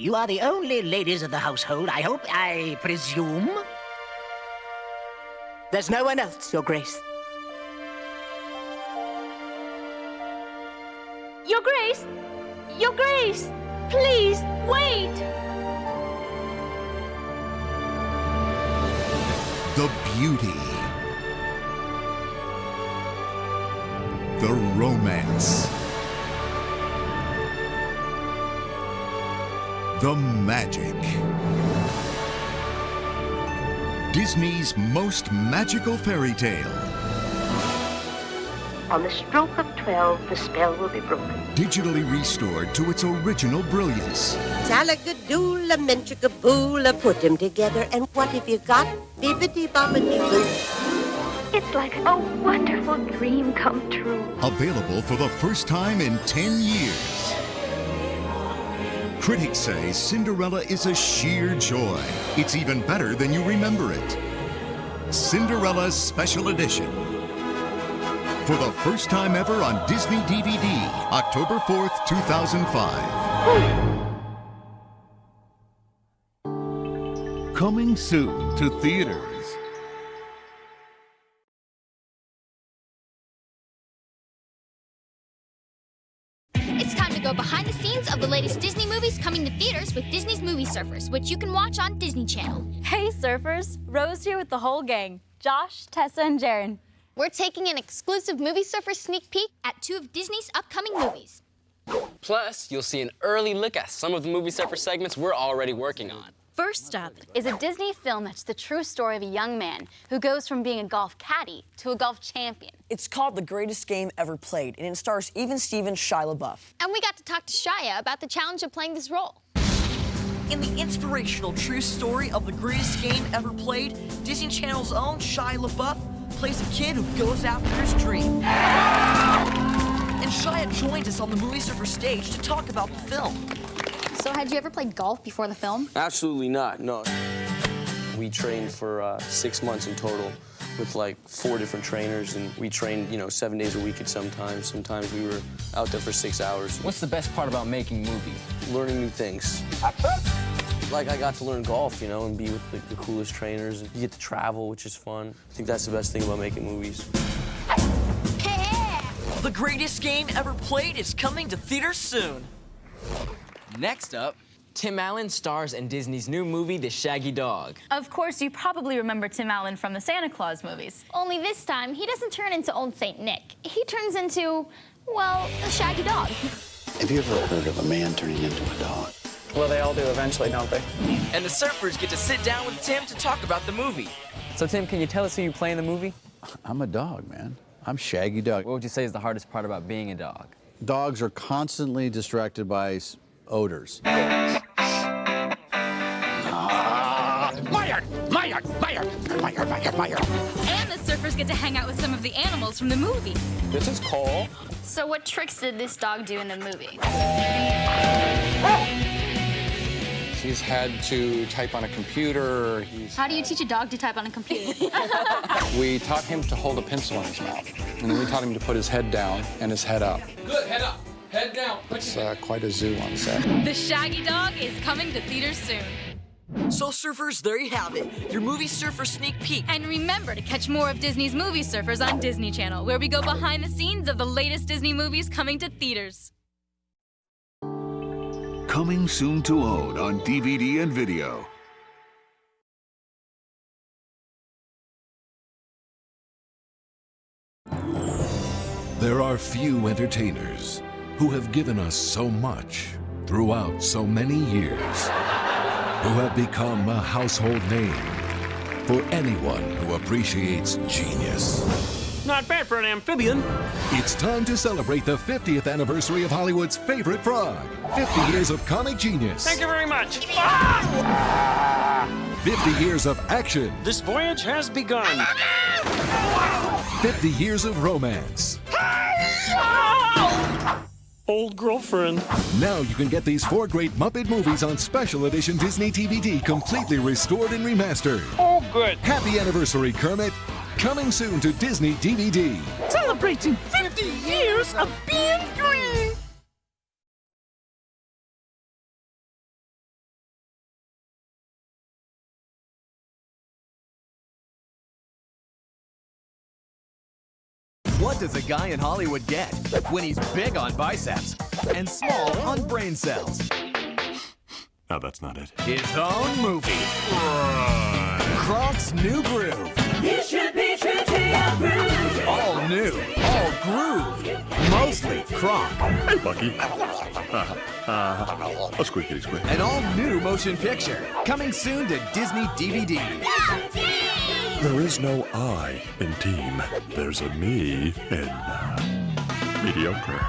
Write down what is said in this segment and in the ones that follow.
You are the only ladies of the household, I presume? There's no one else, Your Grace. Your Grace! Your Grace! Please, wait! The beauty. The romance. The magic. Disney's most magical fairy tale. On the stroke of 12, the spell will be broken. Digitally restored to its original brilliance. Salagadoola, menchikaboola, put them together, and what have you got? Bibbidi-bobbidi-boo. It's like a wonderful dream come true. Available for the first time in 10 years. Critics say Cinderella is a sheer joy. It's even better than you remember it. Cinderella's Special Edition. For the first time ever on Disney DVD, October 4th, 2005. Coming soon to theaters. It's time to go behind the scenes of the latest Disney movies coming to theaters with Disney's Movie Surfers, which you can watch on Disney Channel. Hey, surfers. Rose here with the whole gang. Josh, Tessa, and Jaren. We're taking an exclusive Movie Surfers sneak peek at 2 of Disney's upcoming movies. Plus, you'll see an early look at some of the Movie Surfer segments we're already working on. First up is a Disney film that's the true story of a young man who goes from being a golf caddy to a golf champion. It's called The Greatest Game Ever Played, and it stars even Steven Shia LaBeouf. And we got to talk to Shia about the challenge of playing this role. In the inspirational true story of The Greatest Game Ever Played, Disney Channel's own Shia LaBeouf plays a kid who goes after his dream. And Shia joins us on the Movie Surfer stage to talk about the film. So had you ever played golf before the film? Absolutely not, no. We trained for 6 months in total with like 4 different trainers, and we trained, 7 days a week at sometimes. Sometimes we were out there for 6 hours. What's the best part about making movies? Learning new things. Like I got to learn golf, and be with the coolest trainers. And you get to travel, which is fun. I think that's the best thing about making movies. The Greatest Game Ever Played is coming to theaters soon. Next up, Tim Allen stars in Disney's new movie, The Shaggy Dog. Of course, you probably remember Tim Allen from the Santa Claus movies. Only this time, he doesn't turn into Old Saint Nick. He turns into, well, a shaggy dog. Have you ever heard of a man turning into a dog? Well, they all do eventually, don't they? And the surfers get to sit down with Tim to talk about the movie. So, Tim, can you tell us who you play in the movie? I'm a dog, man. I'm Shaggy Dog. What would you say is the hardest part about being a dog? Dogs are constantly distracted by odors. Meyer! And the surfers get to hang out with some of the animals from the movie. This is Cole. So what tricks did this dog do in the movie? He's had to type on a computer. How do you teach a dog to type on a computer? We taught him to hold a pencil in his mouth. And then we taught him to put his head down and his head up. Good, head up, head down. It's quite a zoo on set. The Shaggy Dog is coming to theaters soon. So, surfers, there you have it. Your Movie Surfer sneak peek. And remember to catch more of Disney's Movie Surfers on Disney Channel, where we go behind the scenes of the latest Disney movies coming to theaters. Coming soon to own on DVD and video. There are few entertainers who have given us so much throughout so many years, who have become a household name for anyone who appreciates genius. Not bad for an amphibian. It's time to celebrate the 50th anniversary of Hollywood's favorite frog. 50 years of comic genius. Thank you very much. 50 years of action. This voyage has begun. 50 years of romance. Old girlfriend. Now you can get these 4 great Muppet movies on special edition Disney DVD, completely restored and remastered. Oh, good. Happy anniversary, Kermit. Coming soon to Disney DVD. Celebrating 50 years of being green. What does a guy in Hollywood get when he's big on biceps and small on brain cells? No, that's not it. His own movie. Kronk's New Groove. You should be treating your groove. All new, all groove. Mostly Kronk. Hey, Bucky. A squeaky squeak. An all-new motion picture coming soon to Disney DVD. There is no I in team. There's a me in mediocre.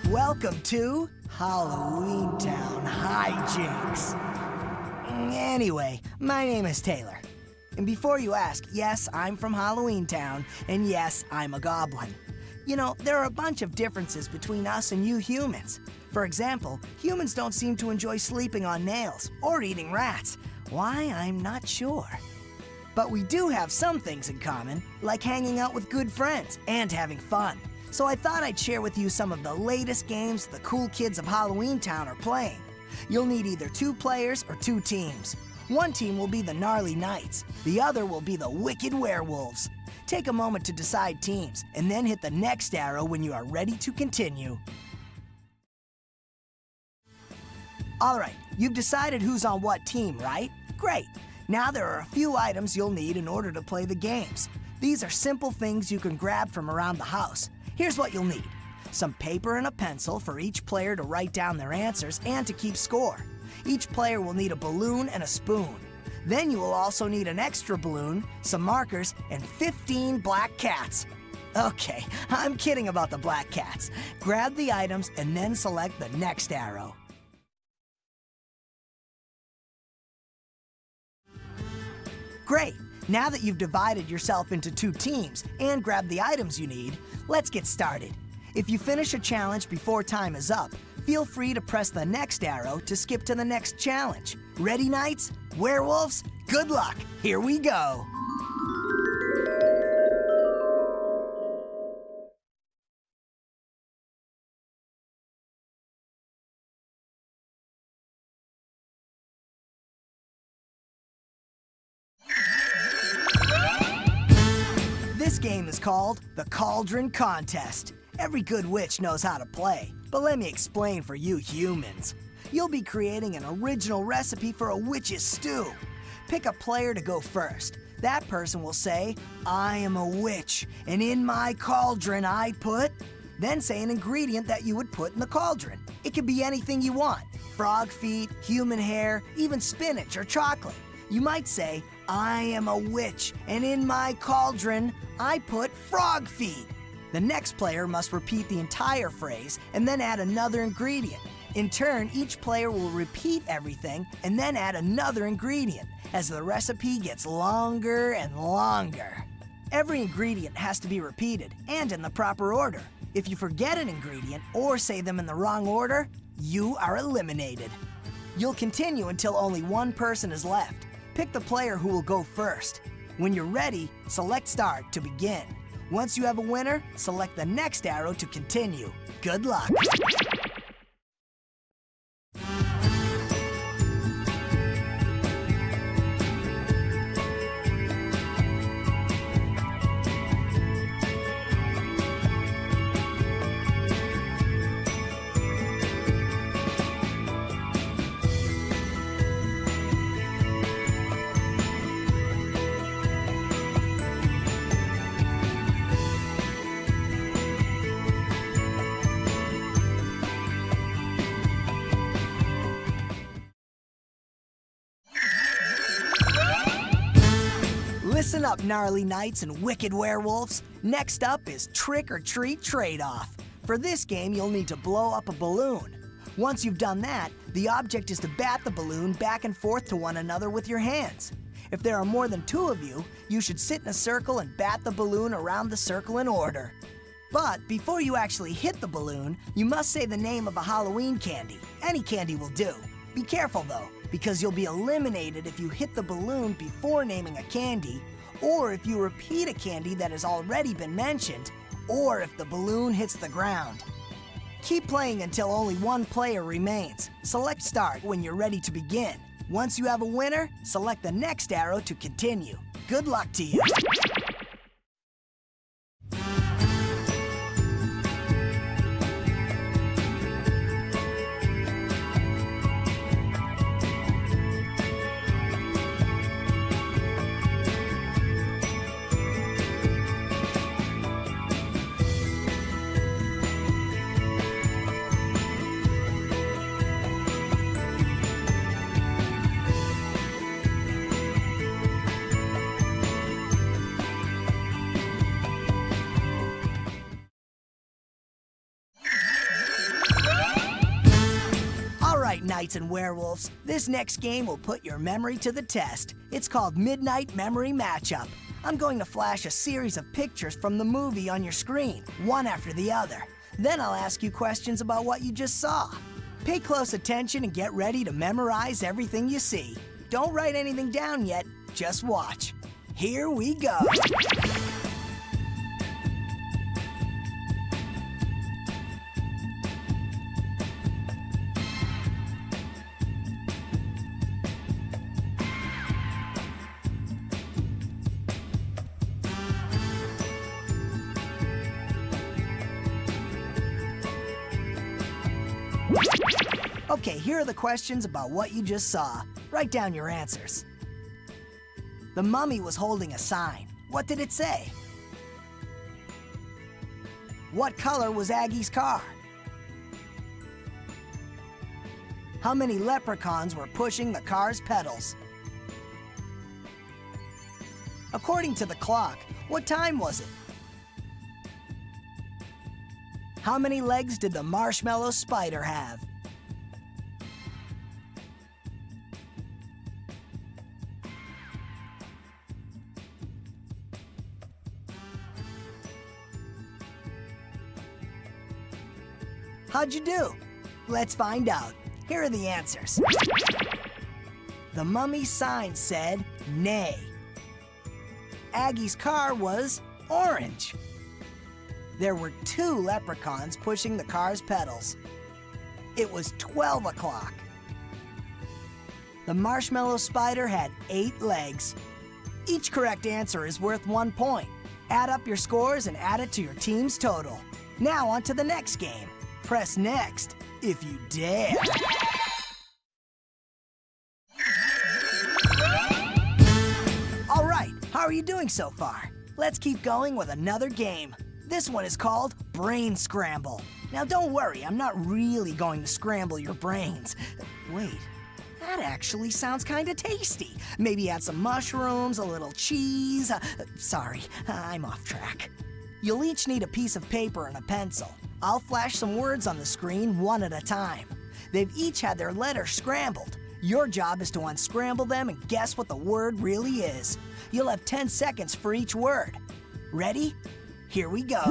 Welcome to Halloweentown Hijinks. Anyway, my name is Taylor. And before you ask, yes, I'm from Halloweentown, and yes, I'm a goblin. You know, there are a bunch of differences between us and you humans. For example, humans don't seem to enjoy sleeping on nails or eating rats. Why, I'm not sure. But we do have some things in common, like hanging out with good friends and having fun. So I thought I'd share with you some of the latest games the cool kids of Halloweentown are playing. You'll need either 2 players or 2 teams. One team will be the Gnarly Knights, the other will be the Wicked Werewolves. Take a moment to decide teams, and then hit the next arrow when you are ready to continue. All right, you've decided who's on what team, right? Great. Now there are a few items you'll need in order to play the games. These are simple things you can grab from around the house. Here's what you'll need. Some paper and a pencil for each player to write down their answers and to keep score. Each player will need a balloon and a spoon. Then you will also need an extra balloon, some markers, and 15 black cats. Okay, I'm kidding about the black cats. Grab the items and then select the next arrow. Great! Now that you've divided yourself into 2 teams and grabbed the items you need, let's get started. If you finish a challenge before time is up, feel free to press the next arrow to skip to the next challenge. Ready, Knights? Werewolves? Good luck! Here we go! This game is called the Cauldron Contest. Every good witch knows how to play, but let me explain for you humans. You'll be creating an original recipe for a witch's stew. Pick a player to go first. That person will say, "I am a witch, and in my cauldron I put..." Then say an ingredient that you would put in the cauldron. It could be anything you want. Frog feet, human hair, even spinach or chocolate. You might say, "I am a witch, and in my cauldron, I put frog feet." The next player must repeat the entire phrase and then add another ingredient. In turn, each player will repeat everything and then add another ingredient as the recipe gets longer and longer. Every ingredient has to be repeated and in the proper order. If you forget an ingredient or say them in the wrong order, you are eliminated. You'll continue until only one person is left. Pick the player who will go first. When you're ready, select Start to begin. Once you have a winner, select the next arrow to continue. Good luck! Listen up, gnarly knights and wicked werewolves. Next up is Trick or Treat Trade-Off. For this game, you'll need to blow up a balloon. Once you've done that, the object is to bat the balloon back and forth to one another with your hands. If there are more than 2 of you, you should sit in a circle and bat the balloon around the circle in order. But before you actually hit the balloon, you must say the name of a Halloween candy. Any candy will do. Be careful though, because you'll be eliminated if you hit the balloon before naming a candy, or if you repeat a candy that has already been mentioned, or if the balloon hits the ground. Keep playing until only 1 player remains. Select Start when you're ready to begin. Once you have a winner, select the next arrow to continue. Good luck to you. Knights and werewolves, this next game will put your memory to the test. It's called Midnight Memory Matchup. I'm going to flash a series of pictures from the movie on your screen, one after the other. Then I'll ask you questions about what you just saw. Pay close attention and get ready to memorize everything you see. Don't write anything down yet, just watch. Here we go. Okay, here are the questions about what you just saw. Write down your answers. The mummy was holding a sign. What did it say? What color was Aggie's car? How many leprechauns were pushing the car's pedals? According to the clock, what time was it? How many legs did the marshmallow spider have? How'd you do? Let's find out. Here are the answers. The mummy's sign said, nay. Aggie's car was orange. There were 2 leprechauns pushing the car's pedals. It was 12 o'clock. The marshmallow spider had 8 legs. Each correct answer is worth 1 point. Add up your scores and add it to your team's total. Now on to the next game. Press next if you dare. All right, how are you doing so far? Let's keep going with another game. This one is called Brain Scramble. Now don't worry, I'm not really going to scramble your brains. Wait, that actually sounds kinda tasty. Maybe add some mushrooms, a little cheese. Sorry, I'm off track. You'll each need a piece of paper and a pencil. I'll flash some words on the screen one at a time. They've each had their letters scrambled. Your job is to unscramble them and guess what the word really is. You'll have 10 seconds for each word. Ready? Here we go.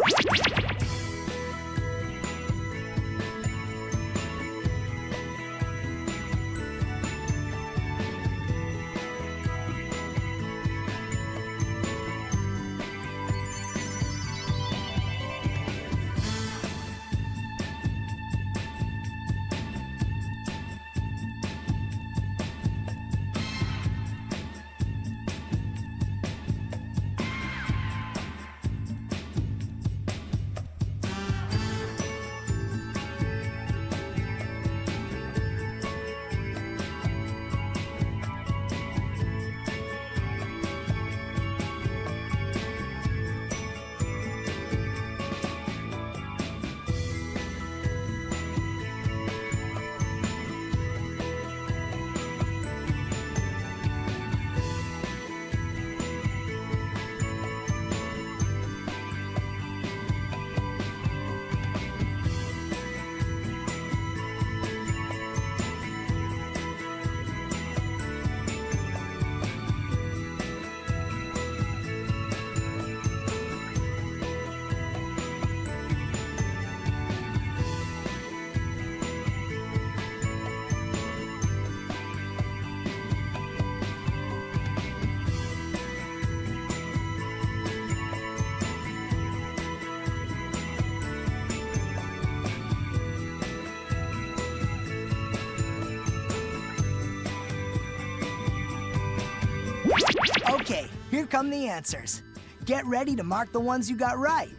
Okay, here come the answers. Get ready to mark the ones you got right.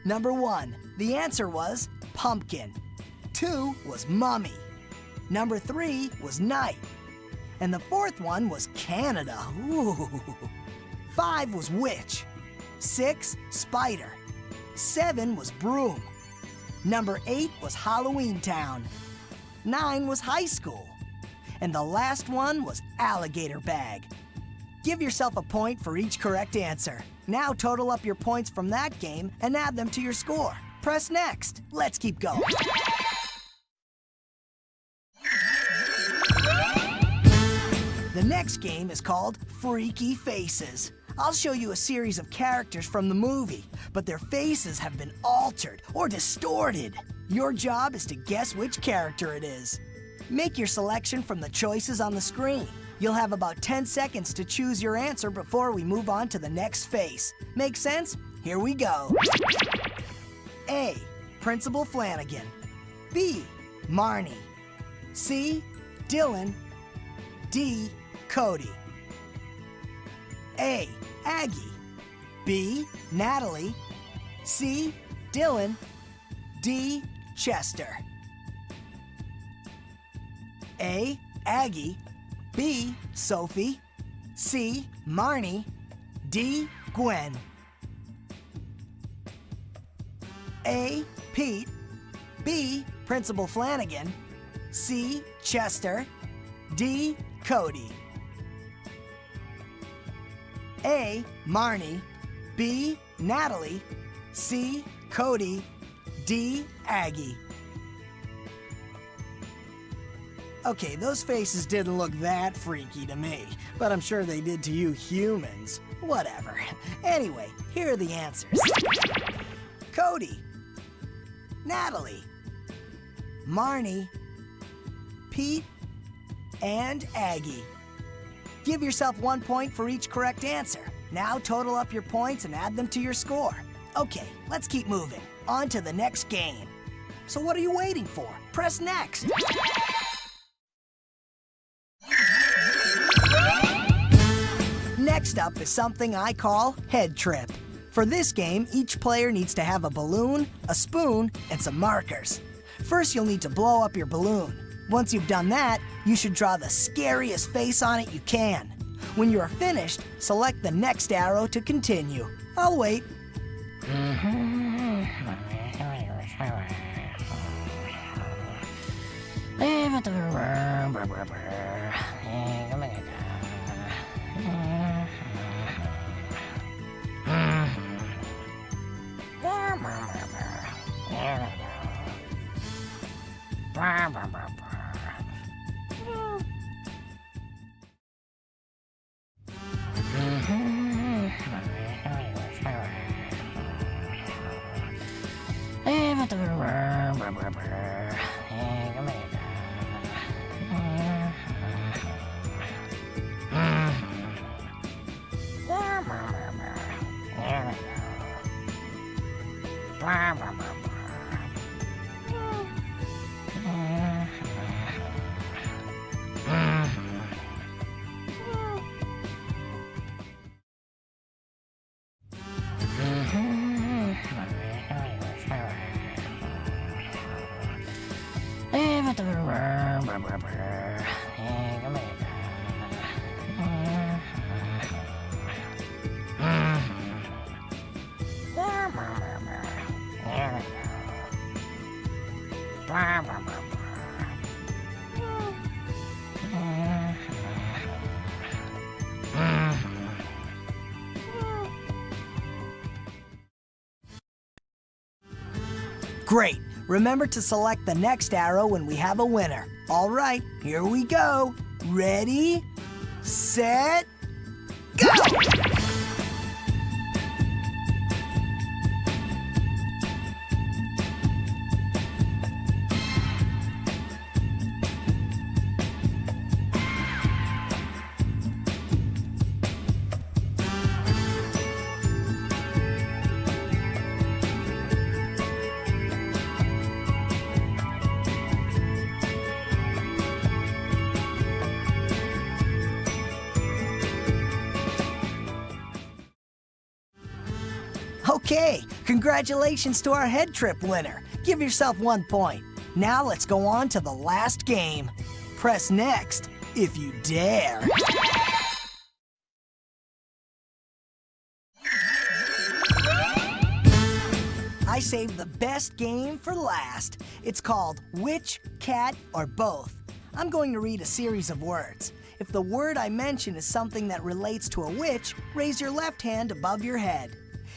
Number 1, the answer was pumpkin. 2 was mummy. Number 3 was night. And the 4th one was Canada. Ooh. 5 was witch. 6, spider. 7 was broom. Number 8 was Halloweentown. 9 was high school. And the last one was alligator bag. Give yourself a point for each correct answer. Now total up your points from that game and add them to your score. Press next. Let's keep going. The next game is called Freaky Faces. I'll show you a series of characters from the movie, but their faces have been altered or distorted. Your job is to guess which character it is. Make your selection from the choices on the screen. You'll have about 10 seconds to choose your answer before we move on to the next face. Make sense? Here we go. A, Principal Flanagan. B, Marnie. C, Dylan. D, Cody. A, Aggie. B, Natalie. C, Dylan. D, Chester. A, Aggie. B, Sophie. C, Marnie. D, Gwen. A, Pete. B, Principal Flanagan. C, Chester. D, Cody. A, Marnie. B, Natalie. C, Cody. D, Aggie. Okay, those faces didn't look that freaky to me, but I'm sure they did to you humans. Whatever. Anyway, here are the answers. Cody. Natalie. Marnie. Pete. And Aggie. Give yourself 1 point for each correct answer. Now total up your points and add them to your score. Okay, let's keep moving. On to the next game. So what are you waiting for? Press next. Next up is something I call Head Trip. For this game, each player needs to have a balloon, a spoon, and some markers. First, you'll need to blow up your balloon. Once you've done that, you should draw the scariest face on it you can. When you are finished, select the next arrow to continue. I'll wait. Great. Remember to select the next arrow when we have a winner. All right, here we go. Ready, set, go! Okay, congratulations to our head trip winner. Give yourself 1 point. Now let's go on to the last game. Press next if you dare. I saved the best game for last. It's called Witch, Cat, or Both. I'm going to read a series of words. If the word I mention is something that relates to a witch, raise your left hand above your head.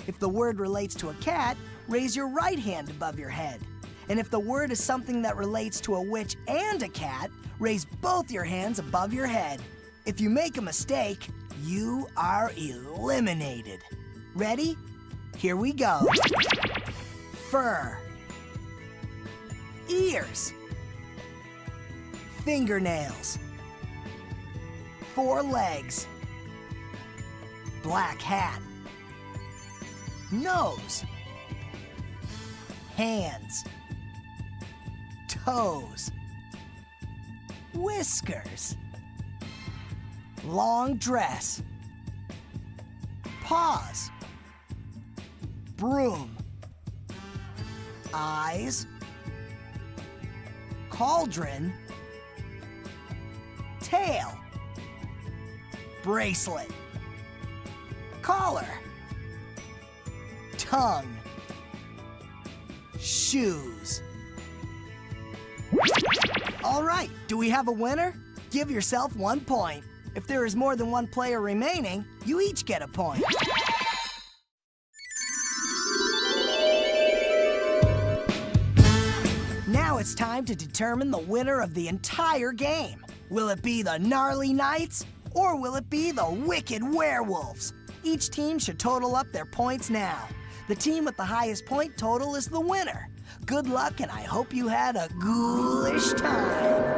If the word relates to a cat, raise your right hand above your head. And if the word is something that relates to a witch and a cat, raise both your hands above your head. If you make a mistake, you are eliminated. Ready? Here we go. Fur. Ears. Fingernails. 4 legs. Black hat. Nose. Hands. Toes. Whiskers. Long dress. Paws. Broom. Eyes. Cauldron. Tail. Bracelet. Collar. Tongue. Shoes. All right, do we have a winner? Give yourself 1 point. If there is more than 1 player remaining, you each get a point. Now it's time to determine the winner of the entire game. Will it be the Gnarly Knights, or will it be the Wicked Werewolves? Each team should total up their points now. The team with the highest point total is the winner. Good luck, and I hope you had a ghoulish time.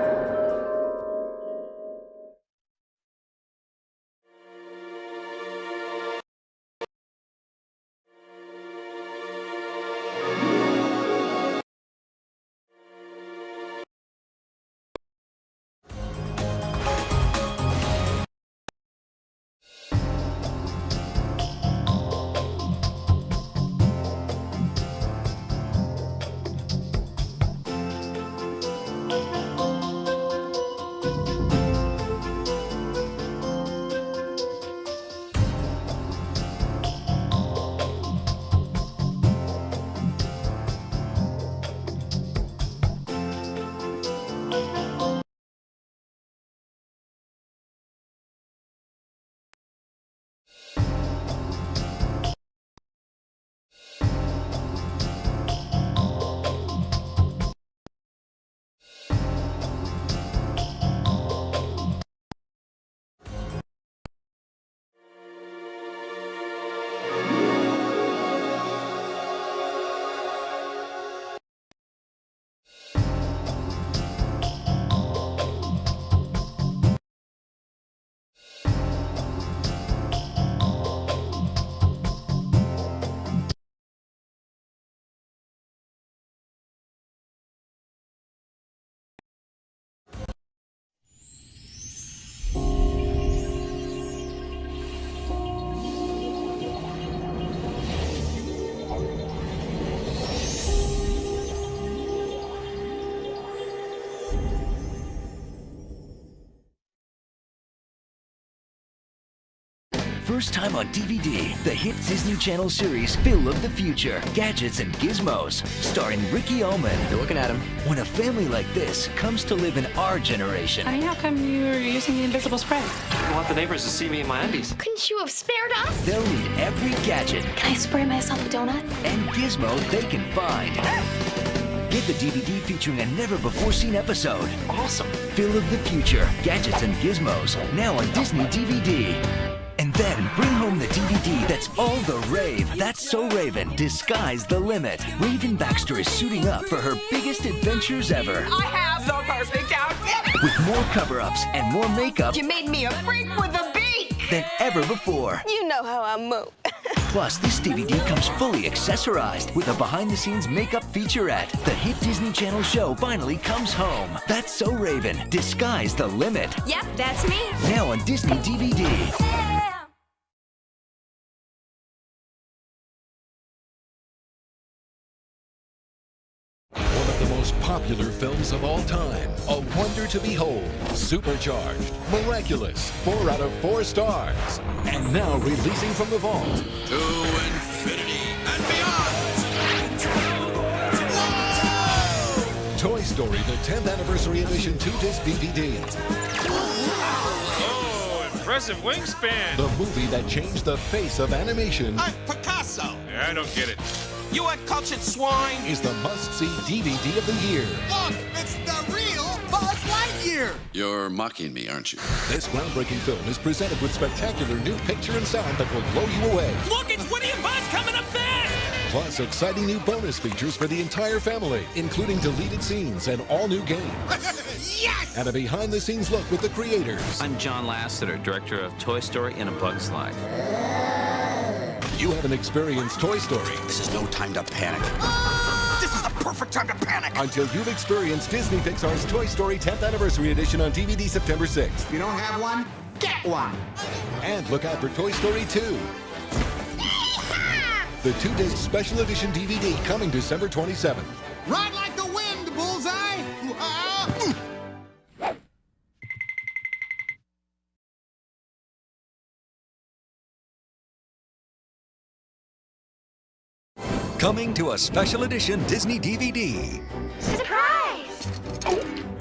First time on DVD, the hit Disney Channel series Phil of the Future, Gadgets and Gizmos, starring Ricky Ullman. You're looking at him. When a family like this comes to live in our generation. Honey, how come you're using the invisible spray? I don't want the neighbors to see me in my undies. Couldn't you have spared us? They'll need every gadget Can I spray myself a donut? and gizmo they can find. Get the DVD featuring a never-before-seen episode. Awesome. Phil of the Future, Gadgets and Gizmos, now on Disney DVD. And then bring home the DVD that's all the rave. That's So Raven, Disguise the Limit. Raven Baxter is suiting up for her biggest adventures ever. I have the perfect outfit. With more cover-ups and more makeup You made me a freak with a beak. than ever before. You know how I move. Plus, this DVD comes fully accessorized with a behind-the-scenes makeup featurette. The hit Disney Channel show finally comes home. That's So Raven, Disguise the Limit. Yep, that's me. Now on Disney DVD. popular films of all time. A wonder to behold, supercharged, miraculous, 4 out of 4 stars. And now releasing from the vault. To infinity and beyond! Toy Story, the 10th Anniversary Edition 2-disc DVD. Oh, impressive wingspan. The movie that changed the face of animation. I'm Picasso! Yeah, I don't get it. You uncultured swine! Is the must-see DVD of the year. Look, it's the real Buzz Lightyear! You're mocking me, aren't you? This groundbreaking film is presented with spectacular new picture and sound that will blow you away. Look, it's Woody and Buzz coming up fast! Plus, exciting new bonus features for the entire family, including deleted scenes and all new games. Yes! And a behind-the-scenes look with the creators. I'm John Lasseter, director of Toy Story and A Bug's Life. You haven't experienced Toy Story. This is no time to panic. This is the perfect time to panic! Until you've experienced Disney Pixar's Toy Story 10th Anniversary Edition on DVD September 6th. If you don't have one, get one! And look out for Toy Story 2. The 2-disc special edition DVD coming December 27th. Ride like the wind, Bullseye! Coming to a special edition Disney DVD. Surprise!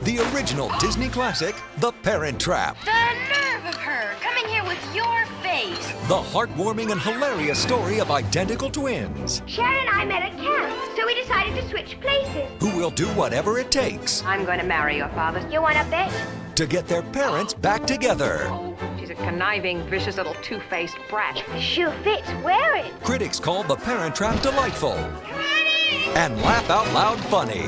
The original Disney classic, The Parent Trap. The nerve of her coming here with your face. The heartwarming and hilarious story of identical twins Sharon and I met at camp, so we decided to switch places. who will do whatever it takes I'm going to marry your father. You want to bet? to get their parents back together. She's a conniving, vicious little two-faced brat. If the shoe fits, wear it. Critics call The Parent Trap delightful and laugh out loud funny.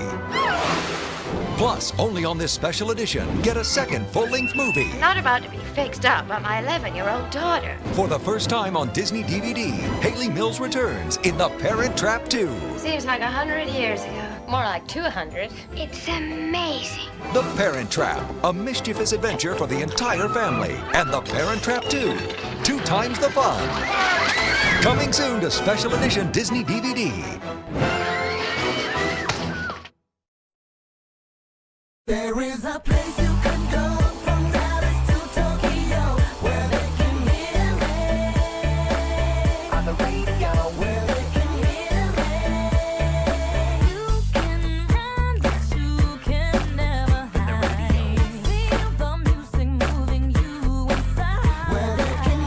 Plus, only on this special edition, get a second full-length movie. Not about to be fixed up by my 11-year-old daughter. For the first time on Disney DVD, Haley Mills returns in The Parent Trap 2. Seems like 100 years ago. More like 200. It's amazing. The Parent Trap, a mischievous adventure for the entire family. And The Parent Trap 2, 2 times the fun. Coming soon to special edition Disney DVD. There is a place you can go from Dallas to Tokyo where they can hear me on the radio, where they can hear me. You can run, but you can never hide. Feel the music moving you inside, where they can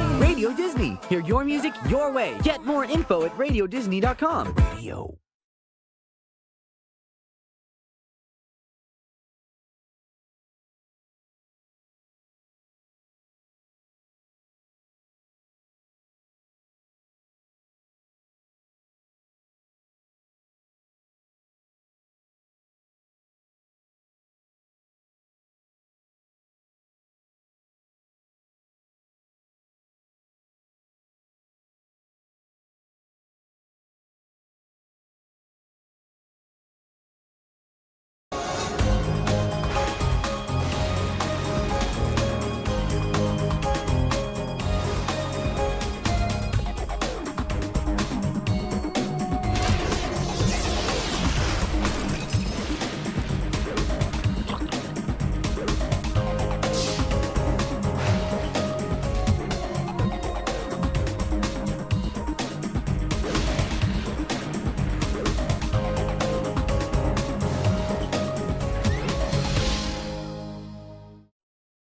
hear me. Radio Disney. Hear your music your way. Get more info at radiodisney.com. Radio.